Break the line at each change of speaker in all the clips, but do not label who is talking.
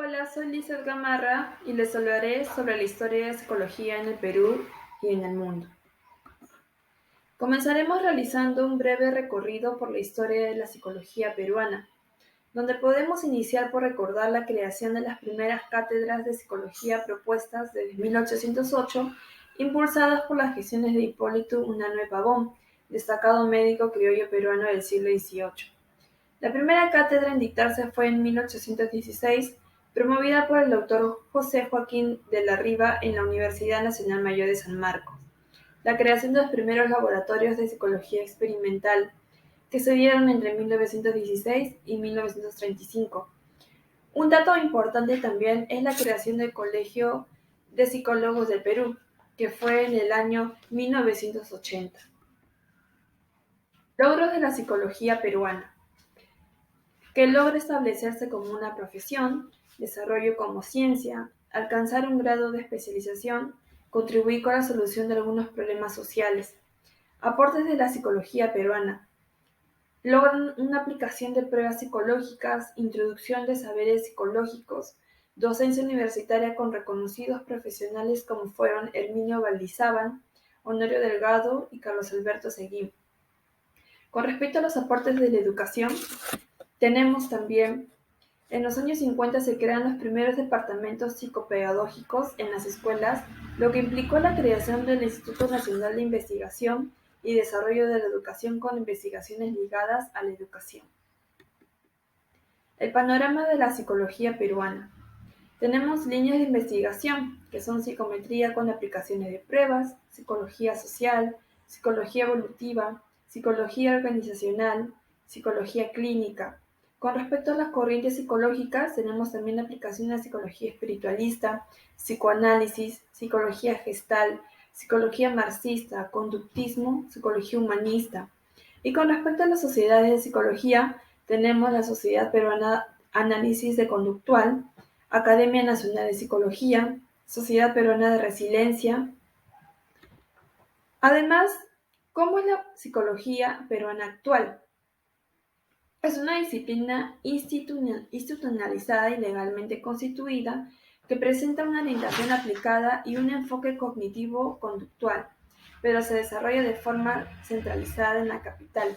Hola, soy Lizeth Gamarra y les hablaré sobre la historia de la psicología en el Perú y en el mundo. Comenzaremos realizando un breve recorrido por la historia de la psicología peruana, donde podemos iniciar por recordar la creación de las primeras cátedras de psicología propuestas desde 1808, impulsadas por las gestiones de Hipólito Unanue Pavón, destacado médico criollo peruano del siglo XVIII. La primera cátedra en dictarse fue en 1816, promovida por el doctor José Joaquín de la Riva en la Universidad Nacional Mayor de San Marcos. La creación de los primeros laboratorios de psicología experimental, que se dieron entre 1916 y 1935. Un dato importante también es la creación del Colegio de Psicólogos del Perú, que fue en el año 1980. Logros de la psicología peruana, que logra establecerse como una profesión, desarrollo como ciencia, alcanzar un grado de especialización, contribuir con la solución de algunos problemas sociales. Aportes de la psicología peruana. Logran una aplicación de pruebas psicológicas, introducción de saberes psicológicos, docencia universitaria con reconocidos profesionales como fueron Herminio Valdizábal, Honorio Delgado y Carlos Alberto Seguí. Con respecto a los aportes de la educación, tenemos también, en los años 50 se crean los primeros departamentos psicopedagógicos en las escuelas, lo que implicó la creación del Instituto Nacional de Investigación y Desarrollo de la Educación con investigaciones ligadas a la educación. El panorama de la psicología peruana. Tenemos líneas de investigación, que son psicometría con aplicaciones de pruebas, psicología social, psicología evolutiva, psicología organizacional, psicología clínica. Con respecto a las corrientes psicológicas, tenemos también la aplicación de la psicología espiritualista, psicoanálisis, psicología gestal, psicología marxista, conductismo, psicología humanista. Y con respecto a las sociedades de psicología, tenemos la Sociedad Peruana Análisis de Conductual, Academia Nacional de Psicología, Sociedad Peruana de Resiliencia. Además, ¿cómo es la psicología peruana actual? Es una disciplina institucionalizada y legalmente constituida que presenta una orientación aplicada y un enfoque cognitivo-conductual, pero se desarrolla de forma centralizada en la capital.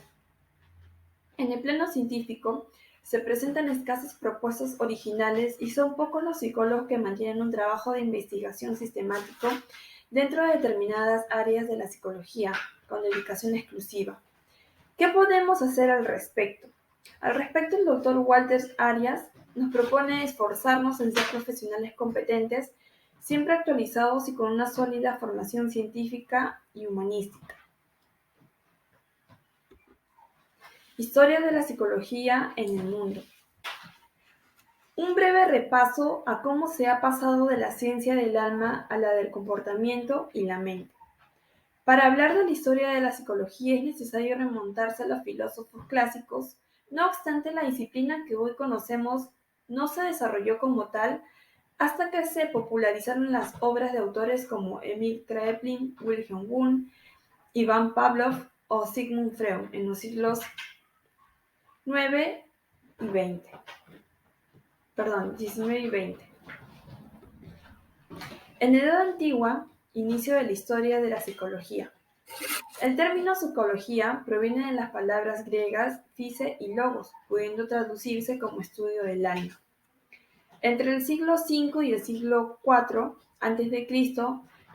En el plano científico, se presentan escasas propuestas originales y son pocos los psicólogos que mantienen un trabajo de investigación sistemático dentro de determinadas áreas de la psicología, con dedicación exclusiva. ¿Qué podemos hacer al respecto? Al respecto, el doctor Walter Arias nos propone esforzarnos en ser profesionales competentes, siempre actualizados y con una sólida formación científica y humanística. Historia de la psicología en el mundo. Un breve repaso a cómo se ha pasado de la ciencia del alma a la del comportamiento y la mente. Para hablar de la historia de la psicología es necesario remontarse a los filósofos clásicos. No obstante, la disciplina que hoy conocemos no se desarrolló como tal hasta que se popularizaron las obras de autores como Emil Kraepelin, Wilhelm Wundt, Iván Pavlov o Sigmund Freud en los siglos XIX y XX. 19 y 20. En la Edad Antigua, inicio de la historia de la psicología. El término psicología proviene de las palabras griegas phise y logos, pudiendo traducirse como estudio del alma. Entre el siglo V y el siglo IV a.C.,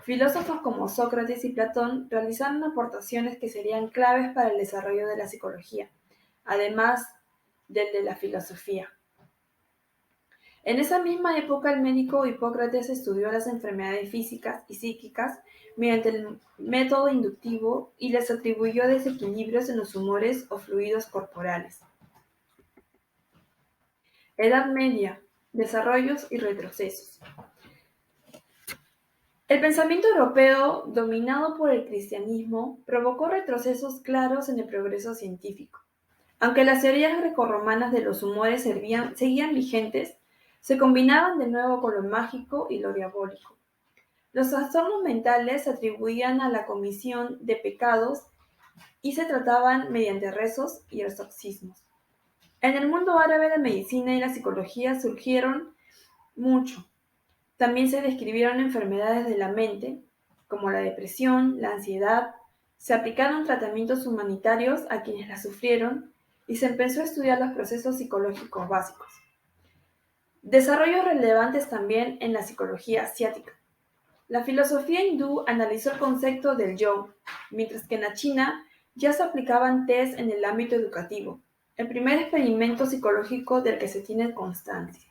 filósofos como Sócrates y Platón realizaron aportaciones que serían claves para el desarrollo de la psicología, además del de la filosofía. En esa misma época, el médico Hipócrates estudió las enfermedades físicas y psíquicas mediante el método inductivo y les atribuyó desequilibrios en los humores o fluidos corporales. Edad Media, desarrollos y retrocesos. El pensamiento europeo, dominado por el cristianismo, provocó retrocesos claros en el progreso científico. Aunque las teorías grecorromanas de los humores seguían vigentes, se combinaban de nuevo con lo mágico y lo diabólico. Los trastornos mentales se atribuían a la comisión de pecados y se trataban mediante rezos y exorcismos. En el mundo árabe, la medicina y la psicología surgieron mucho. También se describieron enfermedades de la mente, como la depresión, la ansiedad, se aplicaron tratamientos humanitarios a quienes la sufrieron y se empezó a estudiar los procesos psicológicos básicos. Desarrollos relevantes también en la psicología asiática. La filosofía hindú analizó el concepto del yo, mientras que en la China ya se aplicaban test en el ámbito educativo, el primer experimento psicológico del que se tiene constancia.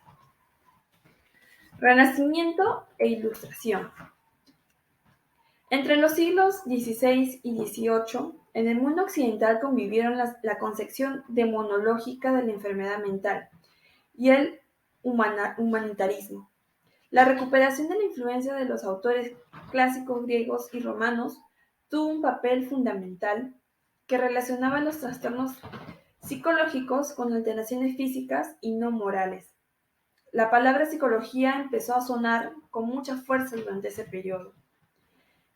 Renacimiento e Ilustración. Entre los siglos XVI y XVIII, en el mundo occidental convivieron la concepción demonológica de la enfermedad mental y el humanitarismo. La recuperación de la influencia de los autores clásicos griegos y romanos tuvo un papel fundamental que relacionaba los trastornos psicológicos con alteraciones físicas y no morales. La palabra psicología empezó a sonar con mucha fuerza durante ese periodo.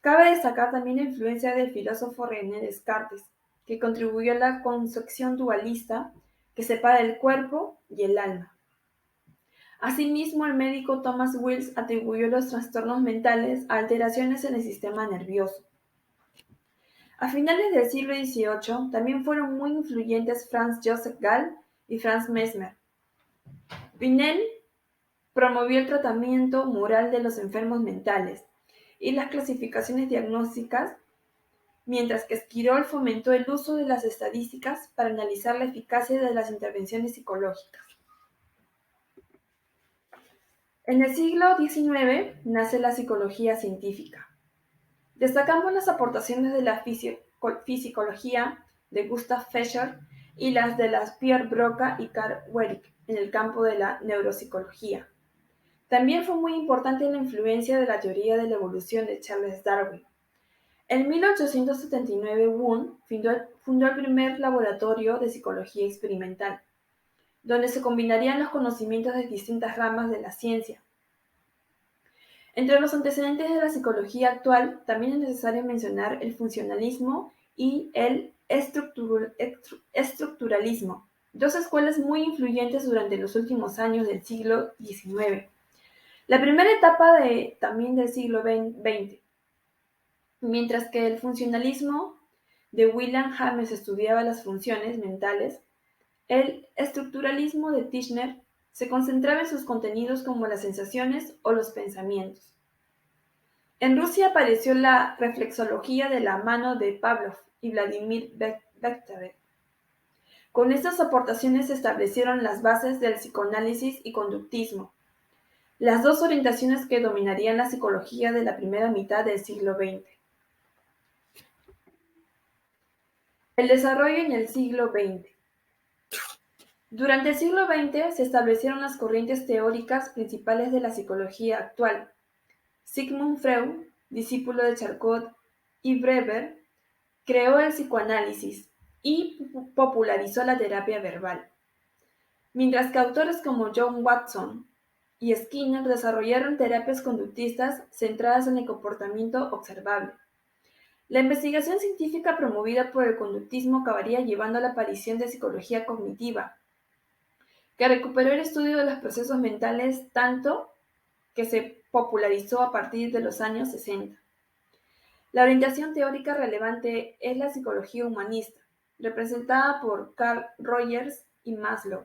Cabe destacar también la influencia del filósofo René Descartes, que contribuyó a la concepción dualista que separa el cuerpo y el alma. Asimismo, el médico Thomas Wills atribuyó los trastornos mentales a alteraciones en el sistema nervioso. A finales del siglo XVIII también fueron muy influyentes Franz Joseph Gall y Franz Mesmer. Pinel promovió el tratamiento moral de los enfermos mentales y las clasificaciones diagnósticas, mientras que Esquirol fomentó el uso de las estadísticas para analizar la eficacia de las intervenciones psicológicas. En el siglo XIX nace la psicología científica. Destacamos las aportaciones de la fisicología de Gustav Fischer y las de Pierre Broca y Karl Weick en el campo de la neuropsicología. También fue muy importante la influencia de la teoría de la evolución de Charles Darwin. En 1879 Wundt fundó el primer laboratorio de psicología experimental, donde se combinarían los conocimientos de distintas ramas de la ciencia. Entre los antecedentes de la psicología actual, también es necesario mencionar el funcionalismo y el estructuralismo, dos escuelas muy influyentes durante los últimos años del siglo XIX. La primera etapa también del siglo XX, mientras que el funcionalismo de Wilhelm James estudiaba las funciones mentales, el estructuralismo de Tishner se concentraba en sus contenidos como las sensaciones o los pensamientos. En Rusia apareció la reflexología de la mano de Pavlov y Vladimir Bekhterev. Con estas aportaciones se establecieron las bases del psicoanálisis y conductismo, las dos orientaciones que dominarían la psicología de la primera mitad del siglo XX. El desarrollo en el siglo XX. Durante el siglo XX se establecieron las corrientes teóricas principales de la psicología actual. Sigmund Freud, discípulo de Charcot y Weber, creó el psicoanálisis y popularizó la terapia verbal, mientras que autores como John Watson y Skinner desarrollaron terapias conductistas centradas en el comportamiento observable. La investigación científica promovida por el conductismo acabaría llevando a la aparición de psicología cognitiva, que recuperó el estudio de los procesos mentales tanto que se popularizó a partir de los años 60. La orientación teórica relevante es la psicología humanista, representada por Carl Rogers y Maslow.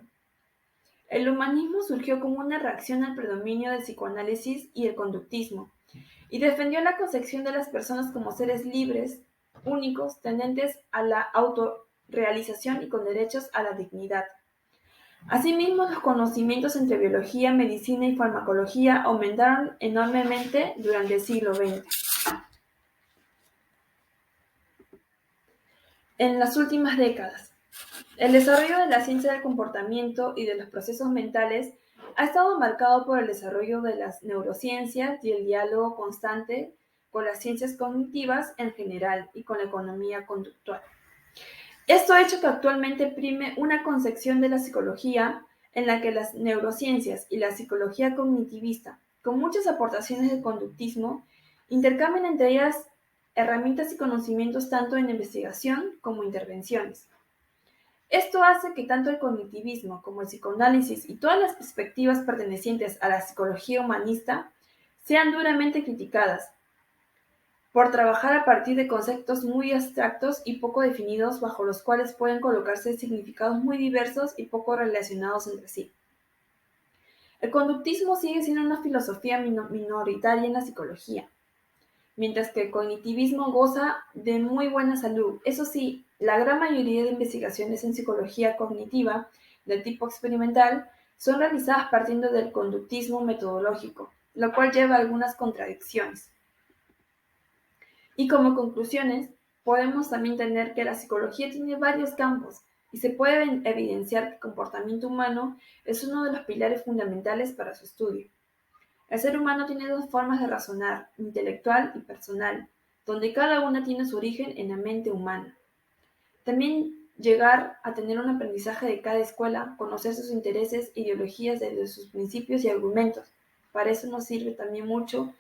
El humanismo surgió como una reacción al predominio del psicoanálisis y el conductismo, y defendió la concepción de las personas como seres libres, únicos, tendentes a la autorrealización y con derechos a la dignidad. Asimismo, los conocimientos entre biología, medicina y farmacología aumentaron enormemente durante el siglo XX. En las últimas décadas, el desarrollo de la ciencia del comportamiento y de los procesos mentales ha estado marcado por el desarrollo de las neurociencias y el diálogo constante con las ciencias cognitivas en general y con la economía conductual. Esto ha hecho que actualmente prime una concepción de la psicología en la que las neurociencias y la psicología cognitivista, con muchas aportaciones de conductismo, intercambian entre ellas herramientas y conocimientos tanto en investigación como intervenciones. Esto hace que tanto el cognitivismo como el psicoanálisis y todas las perspectivas pertenecientes a la psicología humanista sean duramente criticadas por trabajar a partir de conceptos muy abstractos y poco definidos bajo los cuales pueden colocarse significados muy diversos y poco relacionados entre sí. El conductismo sigue siendo una filosofía minoritaria en la psicología, mientras que el cognitivismo goza de muy buena salud. Eso sí, la gran mayoría de investigaciones en psicología cognitiva de tipo experimental son realizadas partiendo del conductismo metodológico, lo cual lleva a algunas contradicciones. Y como conclusiones, podemos también tener que la psicología tiene varios campos y se puede evidenciar que el comportamiento humano es uno de los pilares fundamentales para su estudio. El ser humano tiene dos formas de razonar, intelectual y personal, donde cada una tiene su origen en la mente humana. También llegar a tener un aprendizaje de cada escuela, conocer sus intereses, ideologías desde sus principios y argumentos. Para eso nos sirve también mucho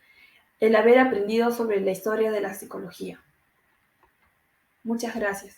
el haber aprendido sobre la historia de la psicología. Muchas gracias.